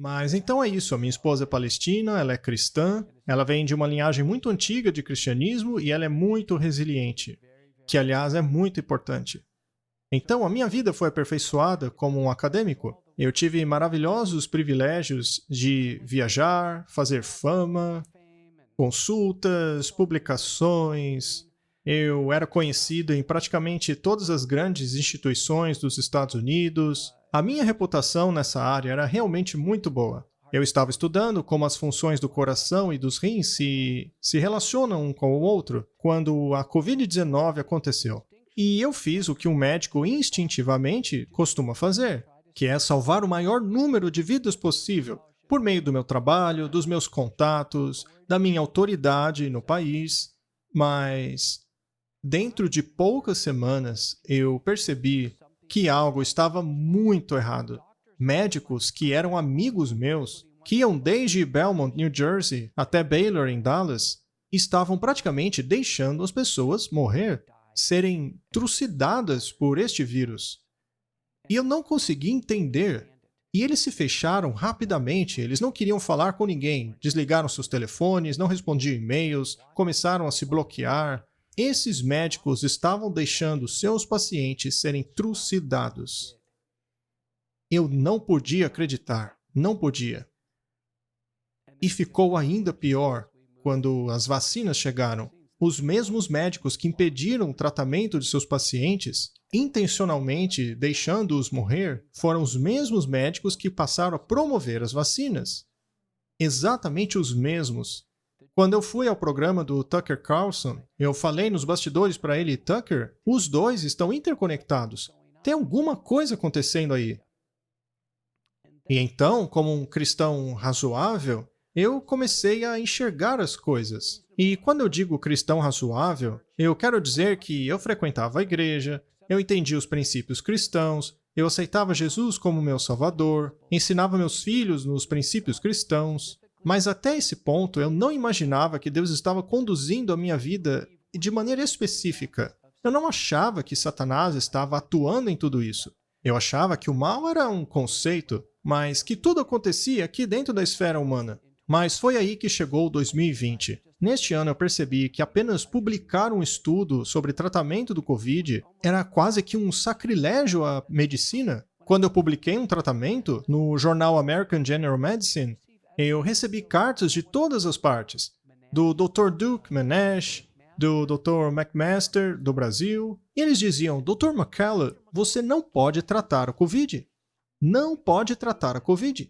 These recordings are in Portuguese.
Mas então é isso, a minha esposa é palestina, ela é cristã, ela vem de uma linhagem muito antiga de cristianismo e ela é muito resiliente, que aliás é muito importante. Então a minha vida foi aperfeiçoada como um acadêmico. Eu tive maravilhosos privilégios de viajar, fazer fama, consultas, publicações. Eu era conhecido em praticamente todas as grandes instituições dos Estados Unidos. A minha reputação nessa área era realmente muito boa. Eu estava estudando como as funções do coração e dos rins se relacionam um com o outro quando a Covid-19 aconteceu. E eu fiz o que um médico instintivamente costuma fazer, que é salvar o maior número de vidas possível, por meio do meu trabalho, dos meus contatos, da minha autoridade no país. Mas, dentro de poucas semanas, eu percebi que algo estava muito errado. Médicos que eram amigos meus, que iam desde Belmont, New Jersey, até Baylor, em Dallas, estavam praticamente deixando as pessoas morrer, serem trucidadas por este vírus. E eu não consegui entender. E eles se fecharam rapidamente, eles não queriam falar com ninguém, desligaram seus telefones, não respondiam e-mails, começaram a se bloquear. Esses médicos estavam deixando seus pacientes serem trucidados. Eu não podia acreditar, não podia. E ficou ainda pior quando as vacinas chegaram. Os mesmos médicos que impediram o tratamento de seus pacientes, intencionalmente deixando-os morrer, foram os mesmos médicos que passaram a promover as vacinas. Exatamente os mesmos. Quando eu fui ao programa do Tucker Carlson, eu falei nos bastidores para ele, Tucker, os dois estão interconectados. Tem alguma coisa acontecendo aí. E então, como um cristão razoável, eu comecei a enxergar as coisas. E quando eu digo cristão razoável, eu quero dizer que eu frequentava a igreja, eu entendia os princípios cristãos, eu aceitava Jesus como meu salvador, ensinava meus filhos nos princípios cristãos. Mas até esse ponto eu não imaginava que Deus estava conduzindo a minha vida de maneira específica. Eu não achava que Satanás estava atuando em tudo isso. Eu achava que o mal era um conceito, mas que tudo acontecia aqui dentro da esfera humana. Mas foi aí que chegou 2020. Neste ano eu percebi que apenas publicar um estudo sobre tratamento do Covid era quase que um sacrilégio à medicina. Quando eu publiquei um tratamento no jornal American General Medicine, eu recebi cartas de todas as partes, do Dr. Duke Manesh, do Dr. McMaster, do Brasil, e eles diziam, Dr. McCullough, você não pode tratar o Covid. Não pode tratar a Covid.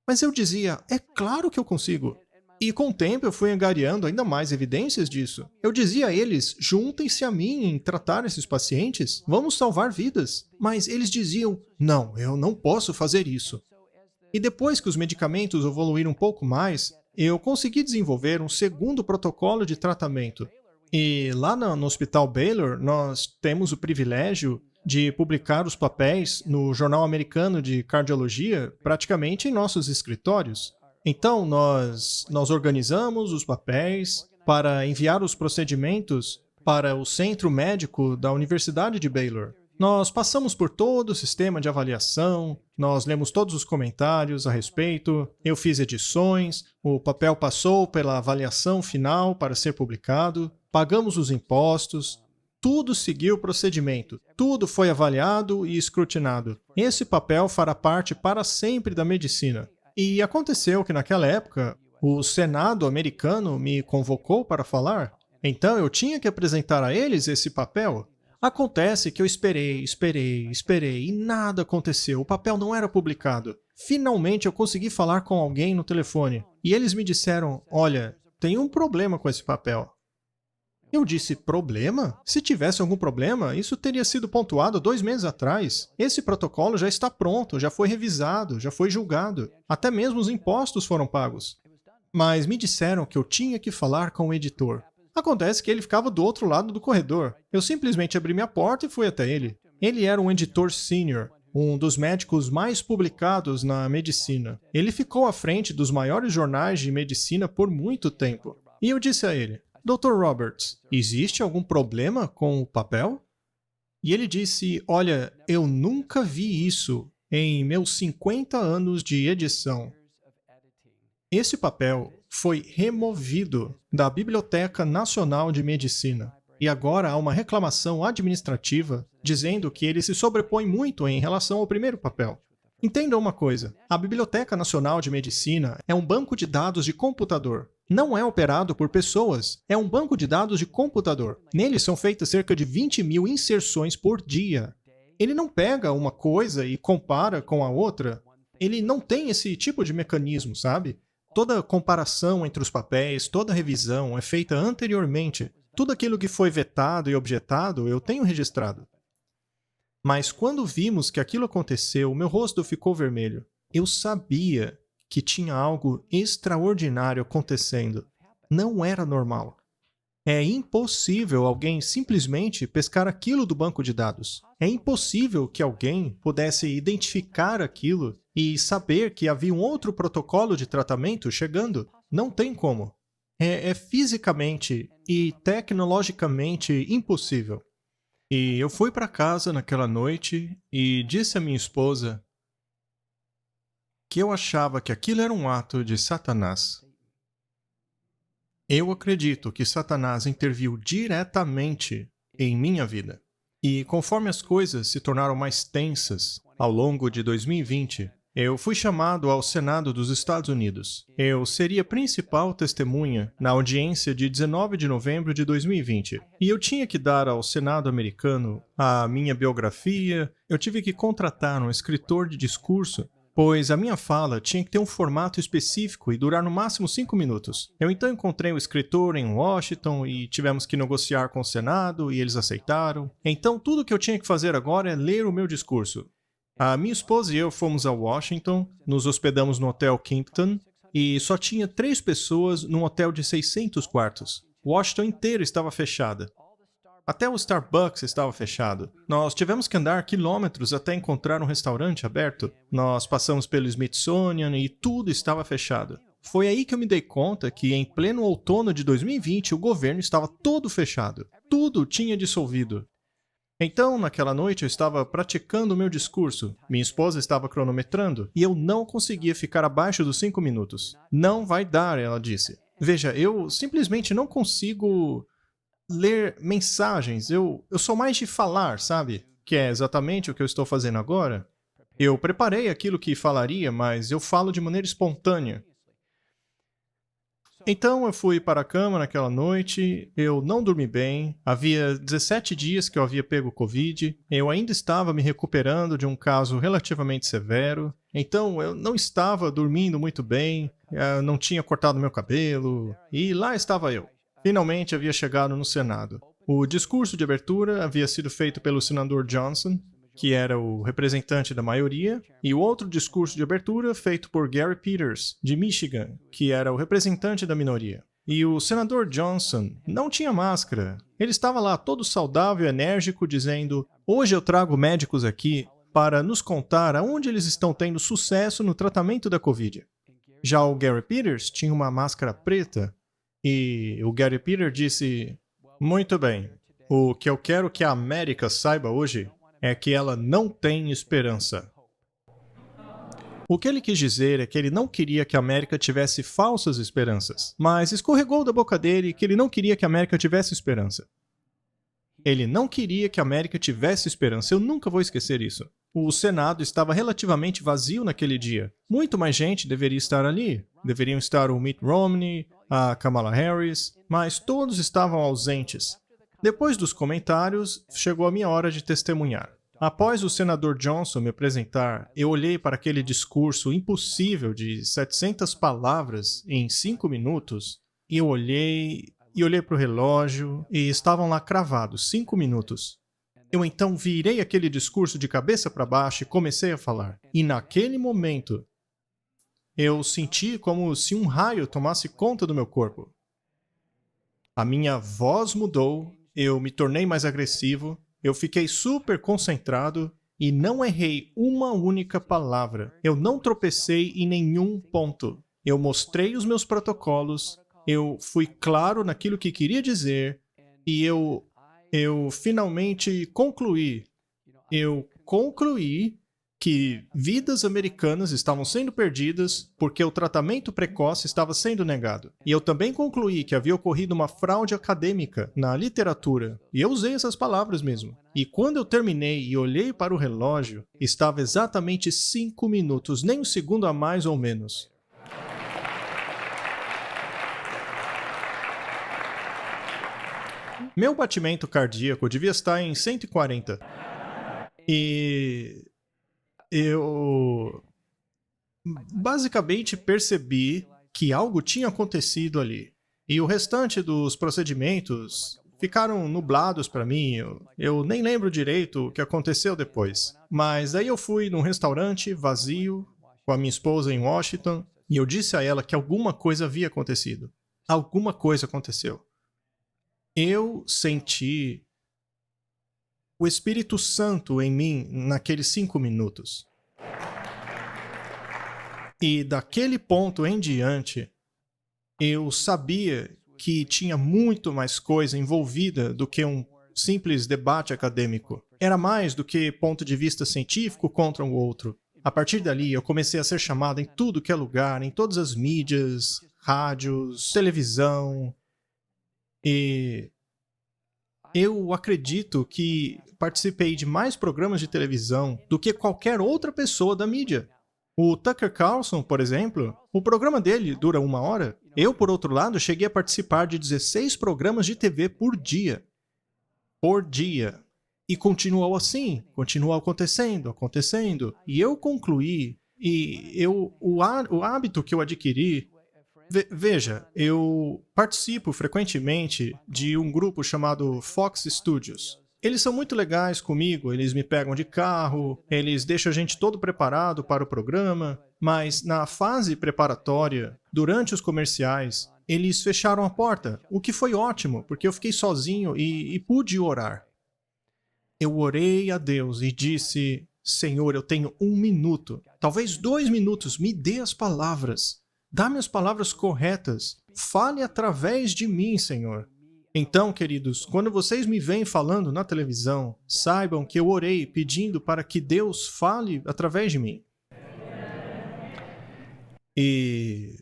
Mas eu dizia, é claro que eu consigo. E com o tempo eu fui angariando ainda mais evidências disso. Eu dizia a eles, juntem-se a mim em tratar esses pacientes, vamos salvar vidas. Mas eles diziam, não, eu não posso fazer isso. E depois que os medicamentos evoluíram um pouco mais, eu consegui desenvolver um segundo protocolo de tratamento. E lá no Hospital Baylor, nós temos o privilégio de publicar os papéis no Jornal Americano de Cardiologia praticamente em nossos escritórios. Então, nós organizamos os papéis para enviar os procedimentos para o centro médico da Universidade de Baylor. Nós passamos por todo o sistema de avaliação, nós lemos todos os comentários a respeito, eu fiz edições, o papel passou pela avaliação final para ser publicado, pagamos os impostos, tudo seguiu o procedimento, tudo foi avaliado e escrutinado. Esse papel fará parte para sempre da medicina. E aconteceu que naquela época, o Senado americano me convocou para falar, então eu tinha que apresentar a eles esse papel. Acontece que eu esperei e nada aconteceu, o papel não era publicado. Finalmente eu consegui falar com alguém no telefone e eles me disseram, olha, tem um problema com esse papel. Eu disse, problema? Se tivesse algum problema, isso teria sido pontuado 2 meses atrás. Esse protocolo já está pronto, já foi revisado, já foi julgado. Até mesmo os impostos foram pagos. Mas me disseram que eu tinha que falar com o editor. Acontece que ele ficava do outro lado do corredor. Eu simplesmente abri minha porta e fui até ele. Ele era um editor sênior, um dos médicos mais publicados na medicina. Ele ficou à frente dos maiores jornais de medicina por muito tempo. E eu disse a ele, Dr. Roberts, existe algum problema com o papel? E ele disse, olha, eu nunca vi isso em meus 50 anos de edição. Esse papel foi removido da Biblioteca Nacional de Medicina. E agora há uma reclamação administrativa dizendo que ele se sobrepõe muito em relação ao primeiro papel. Entenda uma coisa, a Biblioteca Nacional de Medicina é um banco de dados de computador. Não é operado por pessoas, é um banco de dados de computador. Nele são feitas cerca de 20 mil inserções por dia. Ele não pega uma coisa e compara com a outra. Ele não tem esse tipo de mecanismo, sabe? Toda comparação entre os papéis, toda revisão é feita anteriormente. Tudo aquilo que foi vetado e objetado, eu tenho registrado. Mas quando vimos que aquilo aconteceu, meu rosto ficou vermelho. Eu sabia que tinha algo extraordinário acontecendo. Não era normal. É impossível alguém simplesmente pescar aquilo do banco de dados. É impossível que alguém pudesse identificar aquilo e saber que havia um outro protocolo de tratamento chegando. Não tem como. É fisicamente e tecnologicamente impossível. E eu fui para casa naquela noite e disse à minha esposa que eu achava que aquilo era um ato de Satanás. Eu acredito que Satanás interviu diretamente em minha vida. E conforme as coisas se tornaram mais tensas ao longo de 2020, eu fui chamado ao Senado dos Estados Unidos. Eu seria a principal testemunha na audiência de 19 de novembro de 2020. E eu tinha que dar ao Senado americano a minha biografia, eu tive que contratar um escritor de discurso, pois a minha fala tinha que ter um formato específico e durar no máximo 5 minutos. Eu então encontrei um escritor em Washington e tivemos que negociar com o Senado e eles aceitaram. Então tudo o que eu tinha que fazer agora é ler o meu discurso. A minha esposa e eu fomos a Washington, nos hospedamos no Hotel Kimpton e só tinha 3 pessoas num hotel de 600 quartos. Washington inteiro estava fechada. Até o Starbucks estava fechado. Nós tivemos que andar quilômetros até encontrar um restaurante aberto. Nós passamos pelo Smithsonian e tudo estava fechado. Foi aí que eu me dei conta que em pleno outono de 2020 o governo estava todo fechado. Tudo tinha dissolvido. Então, naquela noite, eu estava praticando o meu discurso. Minha esposa estava cronometrando e eu não conseguia ficar abaixo dos 5 minutos. Não vai dar, ela disse. Veja, eu simplesmente não consigo ler mensagens. Eu sou mais de falar, sabe? Que é exatamente o que eu estou fazendo agora. Eu preparei aquilo que falaria, mas eu falo de maneira espontânea. Então eu fui para a cama naquela noite, eu não dormi bem, havia 17 dias que eu havia pego Covid, eu ainda estava me recuperando de um caso relativamente severo, então eu não estava dormindo muito bem, eu não tinha cortado meu cabelo, e lá estava eu. Finalmente havia chegado no Senado. O discurso de abertura havia sido feito pelo senador Johnson, que era o representante da maioria, e o outro discurso de abertura feito por Gary Peters, de Michigan, que era o representante da minoria. E o senador Johnson não tinha máscara. Ele estava lá todo saudável e enérgico, dizendo: "Hoje eu trago médicos aqui para nos contar aonde eles estão tendo sucesso no tratamento da Covid." Já o Gary Peters tinha uma máscara preta, e o Gary Peters disse: "Muito bem, o que eu quero que a América saiba hoje é que ela não tem esperança." O que ele quis dizer é que ele não queria que a América tivesse falsas esperanças, mas escorregou da boca dele que ele não queria que a América tivesse esperança. Ele não queria que a América tivesse esperança, eu nunca vou esquecer isso. O Senado estava relativamente vazio naquele dia. Muito mais gente deveria estar ali. Deveriam estar o Mitt Romney, a Kamala Harris, mas todos estavam ausentes. Depois dos comentários, chegou a minha hora de testemunhar. Após o senador Johnson me apresentar, eu olhei para aquele discurso impossível de 700 palavras em 5 minutos, e eu olhei para o relógio e estavam lá cravados 5 minutos. Eu então virei aquele discurso de cabeça para baixo e comecei a falar. E naquele momento, eu senti como se um raio tomasse conta do meu corpo. A minha voz mudou, eu me tornei mais agressivo, eu fiquei super concentrado e não errei uma única palavra. Eu não tropecei em nenhum ponto. Eu mostrei os meus protocolos, eu fui claro naquilo que queria dizer e eu finalmente concluí. Eu concluí que vidas americanas estavam sendo perdidas porque o tratamento precoce estava sendo negado. E eu também concluí que havia ocorrido uma fraude acadêmica na literatura. E eu usei essas palavras mesmo. E quando eu terminei e olhei para o relógio, estava exatamente 5 minutos, nem um segundo a mais ou menos. Meu batimento cardíaco devia estar em 140. E eu basicamente percebi que algo tinha acontecido ali. E o restante dos procedimentos ficaram nublados para mim. Eu nem lembro direito o que aconteceu depois. Mas aí eu fui num restaurante vazio com a minha esposa em Washington e eu disse a ela que alguma coisa havia acontecido. Alguma coisa aconteceu. Eu senti o Espírito Santo em mim naqueles 5 minutos. E daquele ponto em diante, eu sabia que tinha muito mais coisa envolvida do que um simples debate acadêmico. Era mais do que ponto de vista científico contra o outro. A partir dali, eu comecei a ser chamado em tudo que é lugar, em todas as mídias, rádios, televisão. E eu acredito que participei de mais programas de televisão do que qualquer outra pessoa da mídia. O Tucker Carlson, por exemplo, o programa dele dura 1 hora. Eu, por outro lado, cheguei a participar de 16 programas de TV por dia. Por dia. E continuou assim, continuou acontecendo. E eu concluí, o hábito que eu adquiri. Veja, eu participo frequentemente de um grupo chamado Fox Studios. Eles são muito legais comigo, eles me pegam de carro, eles deixam a gente todo preparado para o programa, mas na fase preparatória, durante os comerciais, eles fecharam a porta, o que foi ótimo, porque eu fiquei sozinho e pude orar. Eu orei a Deus e disse: Senhor, eu tenho 1 minuto, talvez 2 minutos, me dê as palavras. Dá-me as palavras corretas. Fale através de mim, Senhor. Então, queridos, quando vocês me veem falando na televisão, saibam que eu orei pedindo para que Deus fale através de mim. E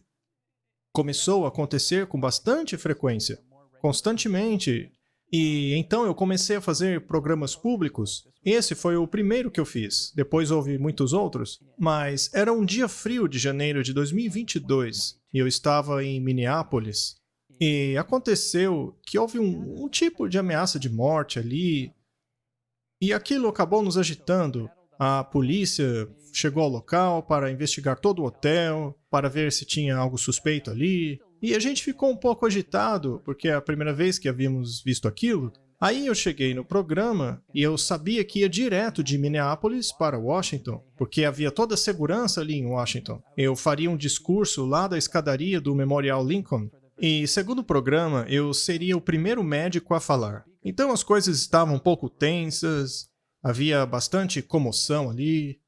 começou a acontecer com bastante frequência, constantemente. E então eu comecei a fazer programas públicos. Esse foi o primeiro que eu fiz. Depois houve muitos outros. Mas era um dia frio de janeiro de 2022 e eu estava em Minneapolis. E aconteceu que houve um tipo de ameaça de morte ali. E aquilo acabou nos agitando. A polícia chegou ao local para investigar todo o hotel, para ver se tinha algo suspeito ali. E a gente ficou um pouco agitado, porque é a primeira vez que havíamos visto aquilo. Aí eu cheguei no programa e eu sabia que ia direto de Minneapolis para Washington, porque havia toda a segurança ali em Washington. Eu faria um discurso lá da escadaria do Memorial Lincoln. E, segundo o programa, eu seria o primeiro médico a falar. Então as coisas estavam um pouco tensas, havia bastante comoção ali.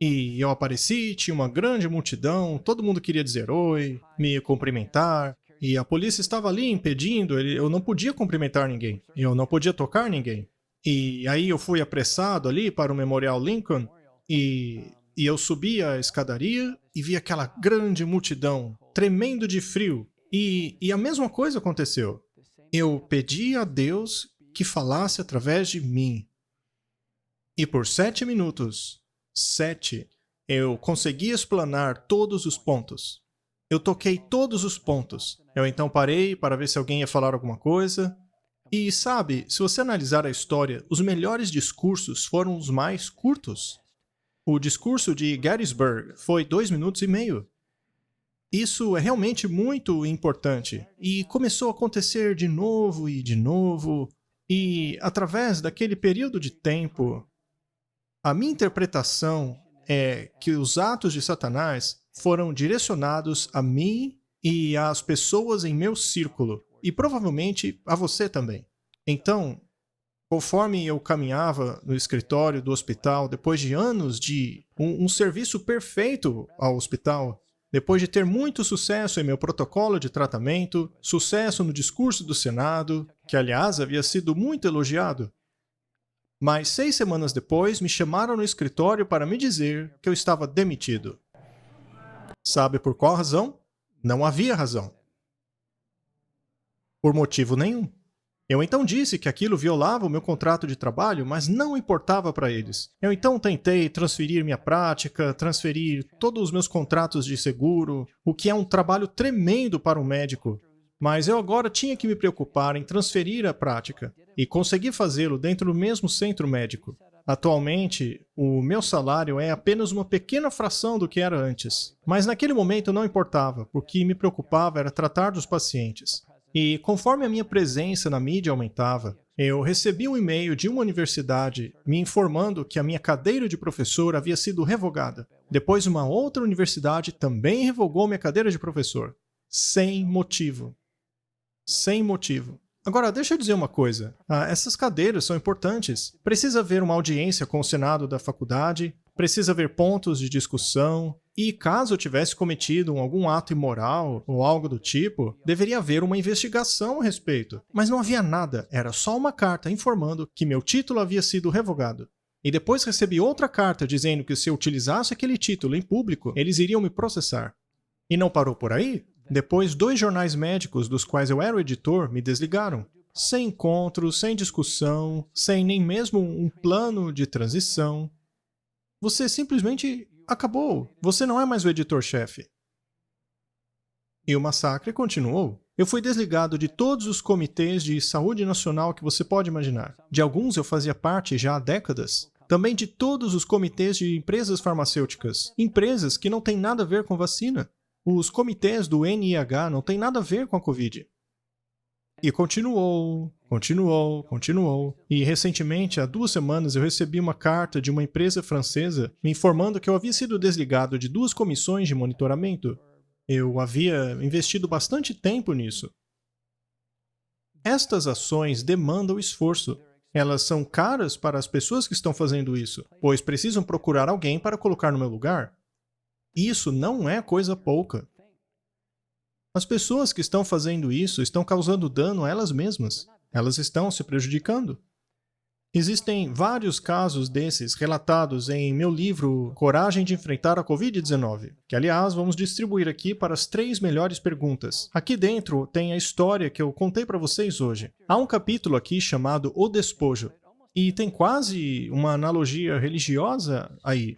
E eu apareci, tinha uma grande multidão, todo mundo queria dizer oi, me cumprimentar. E a polícia estava ali impedindo, eu não podia cumprimentar ninguém, eu não podia tocar ninguém. E aí eu fui apressado ali para o Memorial Lincoln e eu subi a escadaria e vi aquela grande multidão, tremendo de frio. E a mesma coisa aconteceu. Eu pedi a Deus que falasse através de mim. E por 7 minutos, 7, eu consegui explanar todos os pontos. Eu toquei todos os pontos. Eu então parei para ver se alguém ia falar alguma coisa. E sabe, se você analisar a história, os melhores discursos foram os mais curtos. O discurso de Gettysburg foi 2 minutos e meio. Isso é realmente muito importante. E começou a acontecer de novo e de novo. E através daquele período de tempo, a minha interpretação é que os atos de Satanás foram direcionados a mim e às pessoas em meu círculo, e provavelmente a você também. Então, conforme eu caminhava no escritório do hospital, depois de anos de um serviço perfeito ao hospital, depois de ter muito sucesso em meu protocolo de tratamento, sucesso no discurso do Senado, que aliás havia sido muito elogiado, Mas 6 semanas depois, me chamaram no escritório para me dizer que eu estava demitido. Sabe por qual razão? Não havia razão. Por motivo nenhum. Eu então disse que aquilo violava o meu contrato de trabalho, mas não importava para eles. Eu então tentei transferir minha prática, transferir todos os meus contratos de seguro, o que é um trabalho tremendo para um médico. Mas eu agora tinha que me preocupar em transferir a prática e consegui fazê-lo dentro do mesmo centro médico. Atualmente, o meu salário é apenas uma pequena fração do que era antes. Mas naquele momento não importava, porque me preocupava era tratar dos pacientes. E conforme a minha presença na mídia aumentava, eu recebi um e-mail de uma universidade me informando que a minha cadeira de professor havia sido revogada. Depois, uma outra universidade também revogou minha cadeira de professor. Sem motivo. Sem motivo. Agora, deixa eu dizer uma coisa. Essas cadeiras são importantes. Precisa haver uma audiência com o Senado da faculdade, precisa haver pontos de discussão, e caso eu tivesse cometido algum ato imoral ou algo do tipo, deveria haver uma investigação a respeito. Mas não havia nada, era só uma carta informando que meu título havia sido revogado. E depois recebi outra carta dizendo que se eu utilizasse aquele título em público, eles iriam me processar. E não parou por aí? Depois, 2 jornais médicos dos quais eu era o editor me desligaram. Sem encontro, sem discussão, sem nem mesmo um plano de transição. Você simplesmente acabou. Você não é mais o editor-chefe. E o massacre continuou. Eu fui desligado de todos os comitês de saúde nacional que você pode imaginar. De alguns eu fazia parte já há décadas. Também de todos os comitês de empresas farmacêuticas. Empresas que não têm nada a ver com vacina. Os comitês do NIH não têm nada a ver com a Covid. E continuou. E recentemente, há 2 semanas, eu recebi uma carta de uma empresa francesa me informando que eu havia sido desligado de 2 comissões de monitoramento. Eu havia investido bastante tempo nisso. Estas ações demandam esforço. Elas são caras para as pessoas que estão fazendo isso, pois precisam procurar alguém para colocar no meu lugar. Isso não é coisa pouca. As pessoas que estão fazendo isso estão causando dano a elas mesmas. Elas estão se prejudicando. Existem vários casos desses relatados em meu livro Coragem de Enfrentar a Covid-19, que, aliás, vamos distribuir aqui para as 3 melhores perguntas. Aqui dentro tem a história que eu contei para vocês hoje. Há um capítulo aqui chamado O Despojo, e tem quase uma analogia religiosa aí.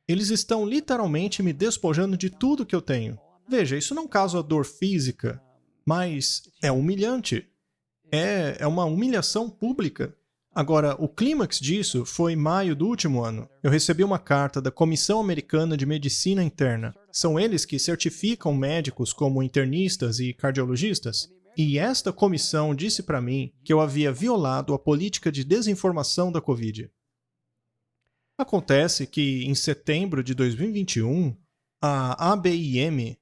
Eles estão literalmente me despojando de tudo que eu tenho. Veja, isso não causa dor física, mas é humilhante. É uma humilhação pública. Agora, o clímax disso foi em maio do último ano. Eu recebi uma carta da Comissão Americana de Medicina Interna. São eles que certificam médicos como internistas e cardiologistas. E esta comissão disse para mim que eu havia violado a política de desinformação da Covid. Acontece que, em setembro de 2021, a ABIM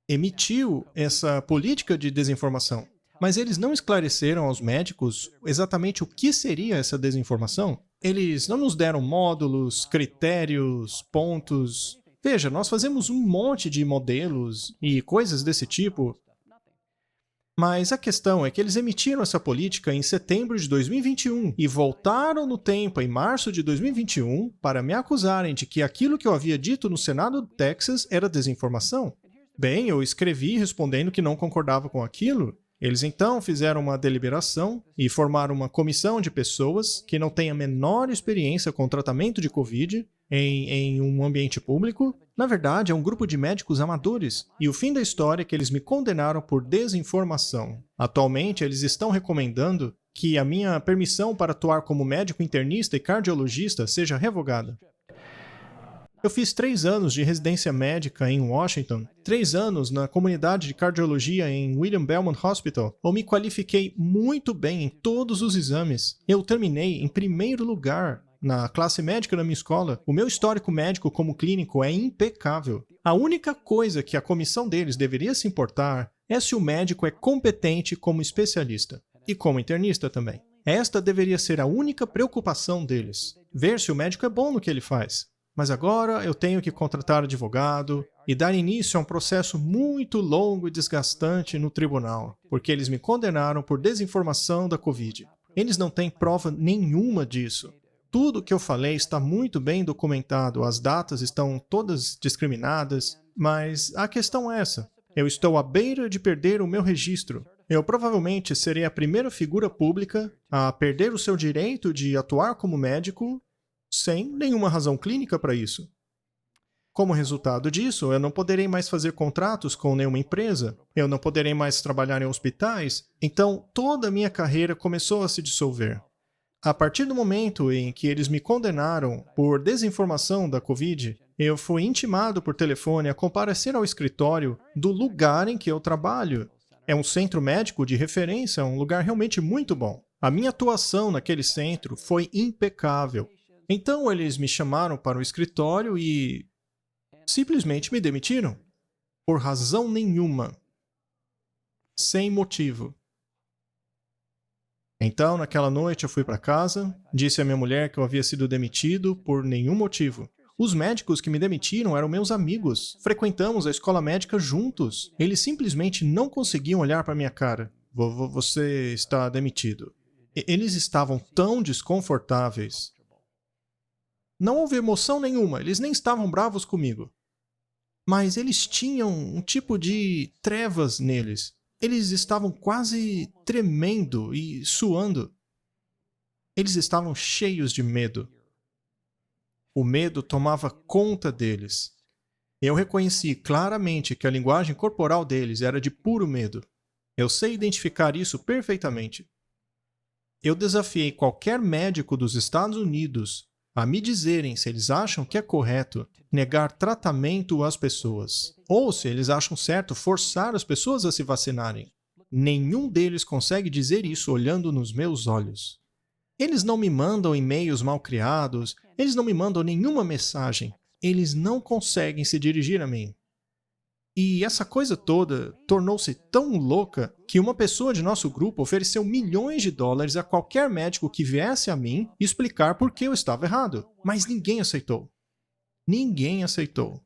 emitiu essa política de desinformação. Mas eles não esclareceram aos médicos exatamente o que seria essa desinformação. Eles não nos deram módulos, critérios, pontos. Veja, nós fazemos um monte de modelos e coisas desse tipo. Mas a questão é que eles emitiram essa política em setembro de 2021 e voltaram no tempo em março de 2021 para me acusarem de que aquilo que eu havia dito no Senado do Texas era desinformação. Bem, eu escrevi respondendo que não concordava com aquilo. Eles então fizeram uma deliberação e formaram uma comissão de pessoas que não têm a menor experiência com o tratamento de Covid em um ambiente público. Na verdade, é um grupo de médicos amadores. E o fim da história é que eles me condenaram por desinformação. Atualmente, eles estão recomendando que a minha permissão para atuar como médico internista e cardiologista seja revogada. Eu fiz 3 anos de residência médica em Washington, 3 anos na comunidade de cardiologia em William Belmont Hospital. Eu me qualifiquei muito bem em todos os exames. Eu terminei em primeiro lugar na classe médica da minha escola. O meu histórico médico como clínico é impecável. A única coisa que a comissão deles deveria se importar é se o médico é competente como especialista. E como internista também. Esta deveria ser a única preocupação deles. Ver se o médico é bom no que ele faz. Mas agora eu tenho que contratar advogado e dar início a um processo muito longo e desgastante no tribunal, porque eles me condenaram por desinformação da Covid. Eles não têm prova nenhuma disso. Tudo o que eu falei está muito bem documentado, as datas estão todas discriminadas, mas a questão é essa. Eu estou à beira de perder o meu registro. Eu provavelmente serei a primeira figura pública a perder o seu direito de atuar como médico sem nenhuma razão clínica para isso. Como resultado disso, eu não poderei mais fazer contratos com nenhuma empresa, eu não poderei mais trabalhar em hospitais, então toda a minha carreira começou a se dissolver. A partir do momento em que eles me condenaram por desinformação da Covid, eu fui intimado por telefone a comparecer ao escritório do lugar em que eu trabalho. É um centro médico de referência, um lugar realmente muito bom. A minha atuação naquele centro foi impecável. Então eles me chamaram para o escritório e simplesmente me demitiram. Por razão nenhuma. Sem motivo. Então, naquela noite, eu fui para casa, disse à minha mulher que eu havia sido demitido por nenhum motivo. Os médicos que me demitiram eram meus amigos. Frequentamos a escola médica juntos. Eles simplesmente não conseguiam olhar para minha cara. Você está demitido. Eles estavam tão desconfortáveis. Não houve emoção nenhuma, eles nem estavam bravos comigo. Mas eles tinham um tipo de trevas neles. Eles estavam quase tremendo e suando. Eles estavam cheios de medo. O medo tomava conta deles. Eu reconheci claramente que a linguagem corporal deles era de puro medo. Eu sei identificar isso perfeitamente. Eu desafiei qualquer médico dos Estados Unidos a me dizerem se eles acham que é correto negar tratamento às pessoas, ou se eles acham certo forçar as pessoas a se vacinarem. Nenhum deles consegue dizer isso olhando nos meus olhos. Eles não me mandam e-mails mal criados, eles não me mandam nenhuma mensagem, eles não conseguem se dirigir a mim. E essa coisa toda tornou-se tão louca que uma pessoa de nosso grupo ofereceu milhões de dólares a qualquer médico que viesse a mim explicar por que eu estava errado. Mas ninguém aceitou. Ninguém aceitou.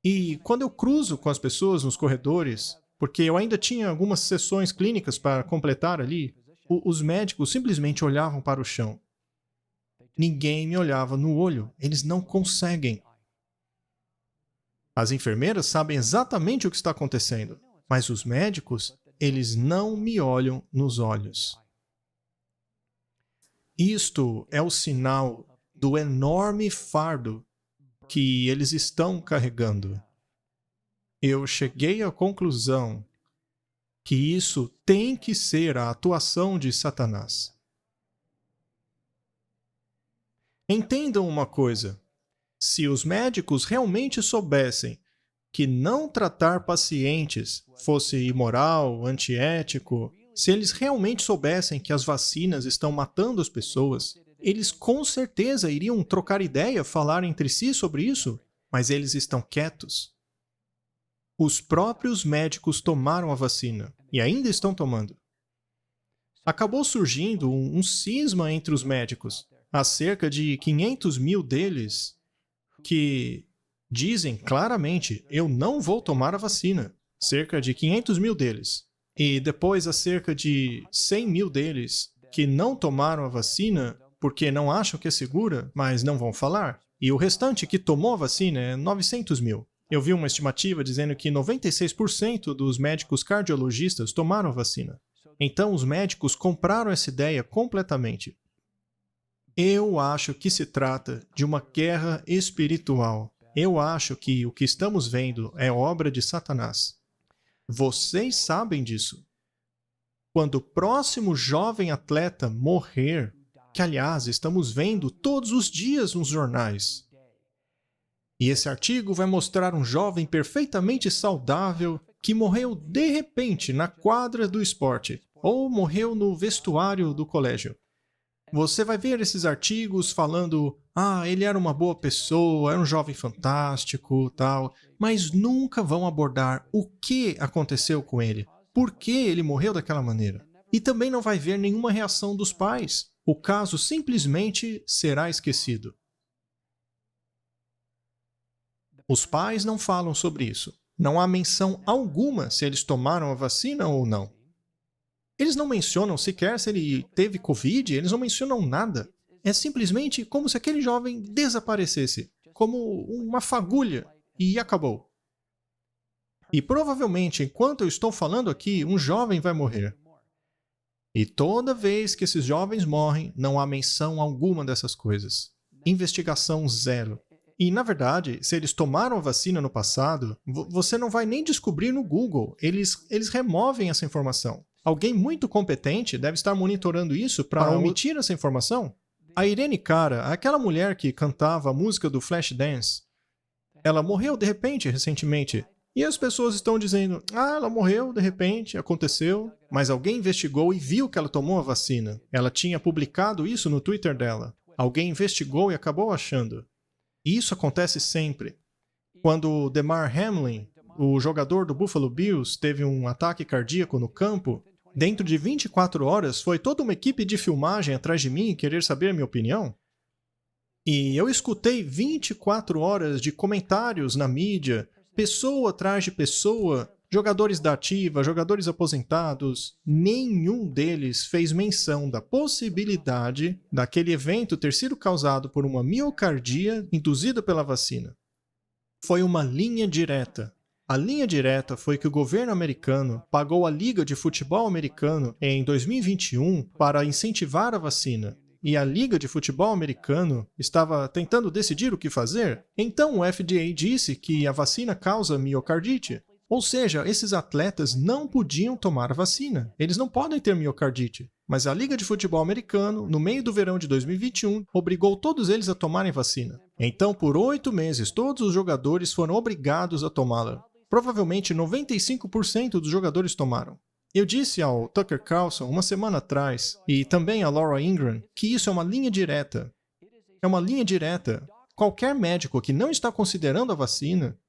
E quando eu cruzo com as pessoas nos corredores, porque eu ainda tinha algumas sessões clínicas para completar ali, os médicos simplesmente olhavam para o chão. Ninguém me olhava no olho. Eles não conseguem. As enfermeiras sabem exatamente o que está acontecendo, mas os médicos, eles não me olham nos olhos. Isto é o sinal do enorme fardo que eles estão carregando. Eu cheguei à conclusão que isso tem que ser a atuação de Satanás. Entendam uma coisa. Se os médicos realmente soubessem que não tratar pacientes fosse imoral, antiético, se eles realmente soubessem que as vacinas estão matando as pessoas, eles com certeza iriam trocar ideia, falar entre si sobre isso, mas eles estão quietos. Os próprios médicos tomaram a vacina e ainda estão tomando. Acabou surgindo um cisma entre os médicos. Há cerca de 500 mil deles que dizem claramente, eu não vou tomar a vacina. Cerca de 500 mil deles. E depois há cerca de 100 mil deles que não tomaram a vacina porque não acham que é segura, mas não vão falar. E o restante que tomou a vacina é 900 mil. Eu vi uma estimativa dizendo que 96% dos médicos cardiologistas tomaram a vacina. Então os médicos compraram essa ideia completamente. Eu acho que se trata de uma guerra espiritual. Eu acho que o que estamos vendo é obra de Satanás. Vocês sabem disso. Quando o próximo jovem atleta morrer, que aliás estamos vendo todos os dias nos jornais, e esse artigo vai mostrar um jovem perfeitamente saudável que morreu de repente na quadra do esporte, ou morreu no vestuário do colégio. Você vai ver esses artigos falando, ele era uma boa pessoa, era um jovem fantástico, tal, mas nunca vão abordar o que aconteceu com ele, por que ele morreu daquela maneira. E também não vai ver nenhuma reação dos pais. O caso simplesmente será esquecido. Os pais não falam sobre isso. Não há menção alguma se eles tomaram a vacina ou não. Eles não mencionam sequer se ele teve Covid, eles não mencionam nada. É simplesmente como se aquele jovem desaparecesse, como uma fagulha, e acabou. E provavelmente, enquanto eu estou falando aqui, um jovem vai morrer. E toda vez que esses jovens morrem, não há menção alguma dessas coisas. Investigação zero. E, na verdade, se eles tomaram a vacina no passado, você não vai nem descobrir no Google. Eles removem essa informação. Alguém muito competente deve estar monitorando isso para omitir essa informação. A Irene Cara, aquela mulher que cantava a música do Flashdance, ela morreu de repente recentemente. E as pessoas estão dizendo, ela morreu, de repente, aconteceu, mas alguém investigou e viu que ela tomou a vacina. Ela tinha publicado isso no Twitter dela. Alguém investigou e acabou achando. E isso acontece sempre. Quando o Damar Hamlin, o jogador do Buffalo Bills, teve um ataque cardíaco no campo, dentro de 24 horas foi toda uma equipe de filmagem atrás de mim querer saber a minha opinião. E eu escutei 24 horas de comentários na mídia, pessoa atrás de pessoa, jogadores da ativa, jogadores aposentados, nenhum deles fez menção da possibilidade daquele evento ter sido causado por uma miocardia induzida pela vacina. Foi uma linha direta. A linha direta foi que o governo americano pagou a Liga de Futebol Americano em 2021 para incentivar a vacina. E a Liga de Futebol Americano estava tentando decidir o que fazer, então o FDA disse que a vacina causa miocardite. Ou seja, esses atletas não podiam tomar a vacina. Eles não podem ter miocardite. Mas a Liga de Futebol Americano, no meio do verão de 2021, obrigou todos eles a tomarem vacina. Então, por 8 meses, todos os jogadores foram obrigados a tomá-la. Provavelmente 95% dos jogadores tomaram. Eu disse ao Tucker Carlson uma semana atrás, e também a Laura Ingraham, que isso é uma linha direta. É uma linha direta. Qualquer médico que não está considerando a vacina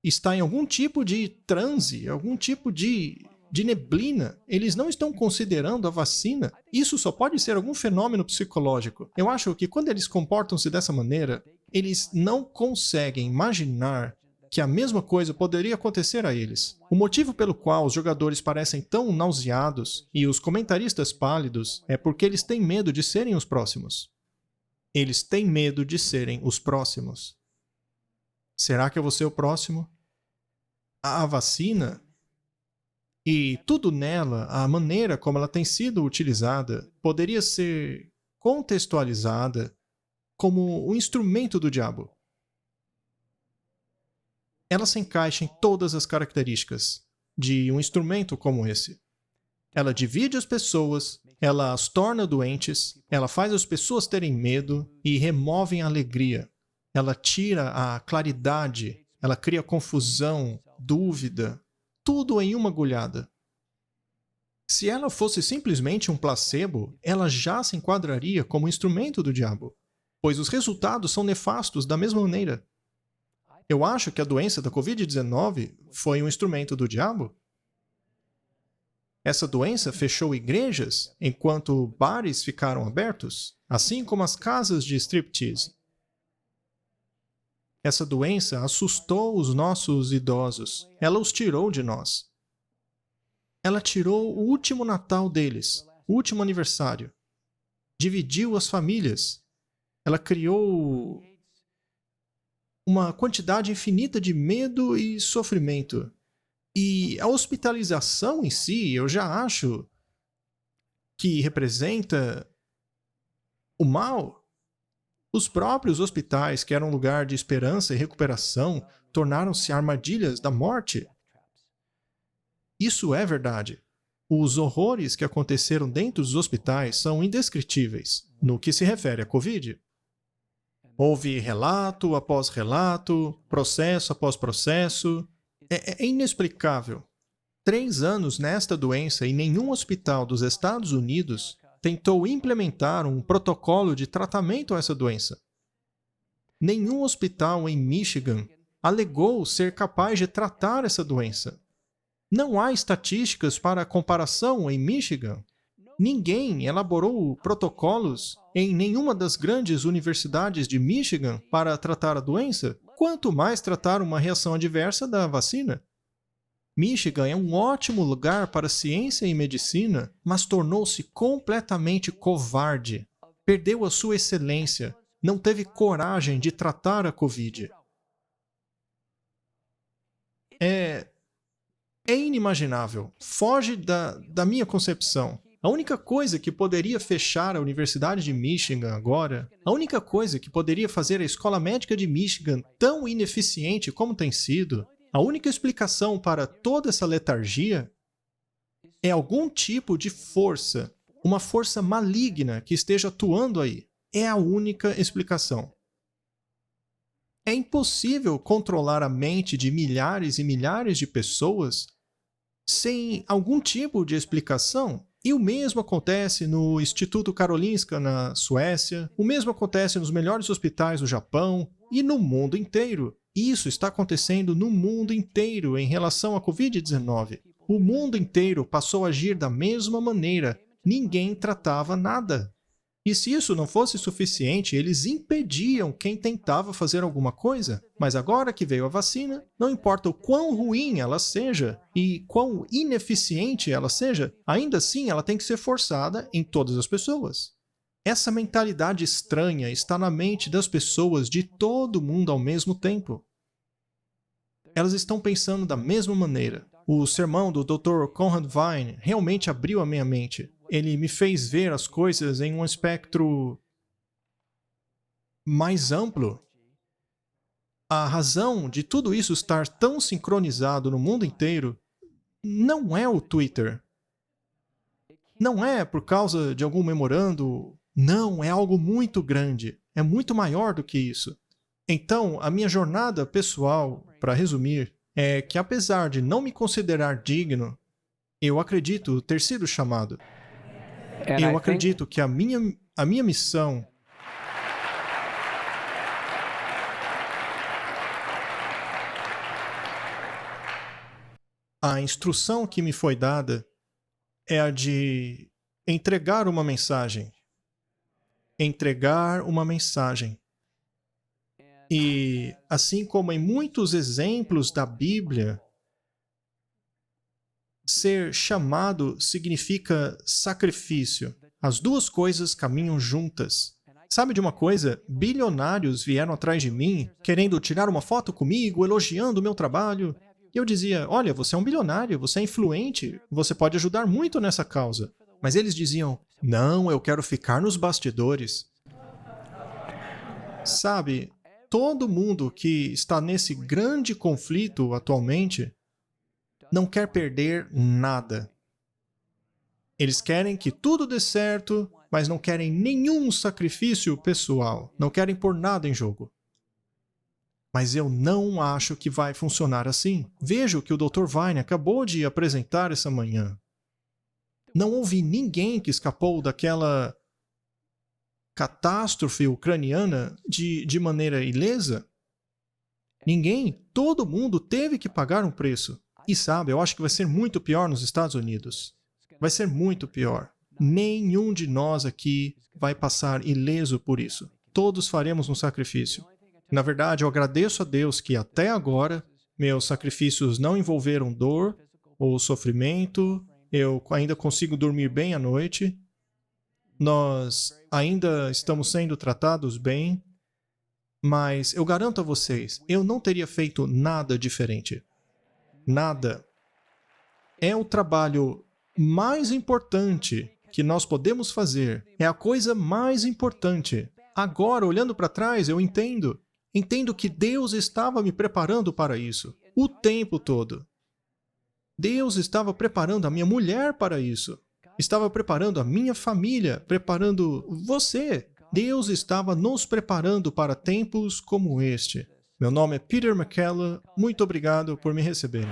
está em algum tipo de transe, algum tipo de neblina. Eles não estão considerando a vacina. Isso só pode ser algum fenômeno psicológico. Eu acho que quando eles comportam-se dessa maneira, eles não conseguem imaginar que a mesma coisa poderia acontecer a eles. O motivo pelo qual os jogadores parecem tão nauseados e os comentaristas pálidos é porque eles têm medo de serem os próximos. Eles têm medo de serem os próximos. Será que eu vou ser o próximo? A vacina e tudo nela, a maneira como ela tem sido utilizada, poderia ser contextualizada como um instrumento do diabo. Ela se encaixa em todas as características de um instrumento como esse. Ela divide as pessoas, ela as torna doentes, ela faz as pessoas terem medo e remove a alegria. Ela tira a claridade, ela cria confusão, dúvida, tudo em uma agulhada. Se ela fosse simplesmente um placebo, ela já se enquadraria como instrumento do diabo, pois os resultados são nefastos da mesma maneira. Eu acho que a doença da Covid-19 foi um instrumento do diabo. Essa doença fechou igrejas enquanto bares ficaram abertos, assim como as casas de striptease. Essa doença assustou os nossos idosos. Ela os tirou de nós. Ela tirou o último Natal deles, o último aniversário. Dividiu as famílias. Ela criou uma quantidade infinita de medo e sofrimento. E a hospitalização em si, eu já acho que representa o mal. Os próprios hospitais, que eram um lugar de esperança e recuperação, tornaram-se armadilhas da morte. Isso é verdade. Os horrores que aconteceram dentro dos hospitais são indescritíveis, no que se refere à Covid. Houve relato após relato, processo após processo. É inexplicável. 3 anos nesta doença e nenhum hospital dos Estados Unidos tentou implementar um protocolo de tratamento a essa doença. Nenhum hospital em Michigan alegou ser capaz de tratar essa doença. Não há estatísticas para comparação em Michigan. Ninguém elaborou protocolos em nenhuma das grandes universidades de Michigan para tratar a doença, quanto mais tratar uma reação adversa da vacina. Michigan é um ótimo lugar para ciência e medicina, mas tornou-se completamente covarde. Perdeu a sua excelência. Não teve coragem de tratar a Covid. É inimaginável. Foge da minha concepção. A única coisa que poderia fechar a Universidade de Michigan agora, a única coisa que poderia fazer a Escola Médica de Michigan tão ineficiente como tem sido, a única explicação para toda essa letargia é algum tipo de força, uma força maligna que esteja atuando aí. É a única explicação. É impossível controlar a mente de milhares e milhares de pessoas sem algum tipo de explicação. E o mesmo acontece no Instituto Karolinska, na Suécia, o mesmo acontece nos melhores hospitais do Japão e no mundo inteiro. Isso está acontecendo no mundo inteiro em relação à Covid-19. O mundo inteiro passou a agir da mesma maneira. Ninguém tratava nada. E se isso não fosse suficiente, eles impediam quem tentava fazer alguma coisa. Mas agora que veio a vacina, não importa o quão ruim ela seja e quão ineficiente ela seja, ainda assim ela tem que ser forçada em todas as pessoas. Essa mentalidade estranha está na mente das pessoas de todo mundo ao mesmo tempo. Elas estão pensando da mesma maneira. O sermão do Dr. Conrad Vine realmente abriu a minha mente. Ele me fez ver as coisas em um espectro mais amplo. A razão de tudo isso estar tão sincronizado no mundo inteiro não é o Twitter. Não é por causa de algum memorando. Não, é algo muito grande. É muito maior do que isso. Então, a minha jornada pessoal, para resumir, é que apesar de não me considerar digno, eu acredito ter sido chamado. Eu acredito que a minha missão a instrução que me foi dada é a de entregar uma mensagem. Entregar uma mensagem. E, assim como em muitos exemplos da Bíblia, ser chamado significa sacrifício. As duas coisas caminham juntas. Sabe de uma coisa? Bilionários vieram atrás de mim, querendo tirar uma foto comigo, elogiando o meu trabalho. E eu dizia, olha, você é um bilionário, você é influente, você pode ajudar muito nessa causa. Mas eles diziam, não, eu quero ficar nos bastidores. Sabe, todo mundo que está nesse grande conflito atualmente não quer perder nada. Eles querem que tudo dê certo, mas não querem nenhum sacrifício pessoal. Não querem pôr nada em jogo. Mas eu não acho que vai funcionar assim. Veja o que o Dr. Vine acabou de apresentar essa manhã. Não houve ninguém que escapou daquela catástrofe ucraniana de maneira ilesa. Ninguém. Todo mundo teve que pagar um preço. E sabe, eu acho que vai ser muito pior nos Estados Unidos. Vai ser muito pior. Nenhum de nós aqui vai passar ileso por isso. Todos faremos um sacrifício. Na verdade, eu agradeço a Deus que até agora meus sacrifícios não envolveram dor ou sofrimento. Eu ainda consigo dormir bem à noite. Nós ainda estamos sendo tratados bem. Mas eu garanto a vocês, eu não teria feito nada diferente. Nada. É o trabalho mais importante que nós podemos fazer. É a coisa mais importante. Agora, olhando para trás, eu entendo. Entendo que Deus estava me preparando para isso. O tempo todo. Deus estava preparando a minha mulher para isso. Estava preparando a minha família, preparando você. Deus estava nos preparando para tempos como este. Meu nome é Peter McKellar. Muito obrigado por me receberem.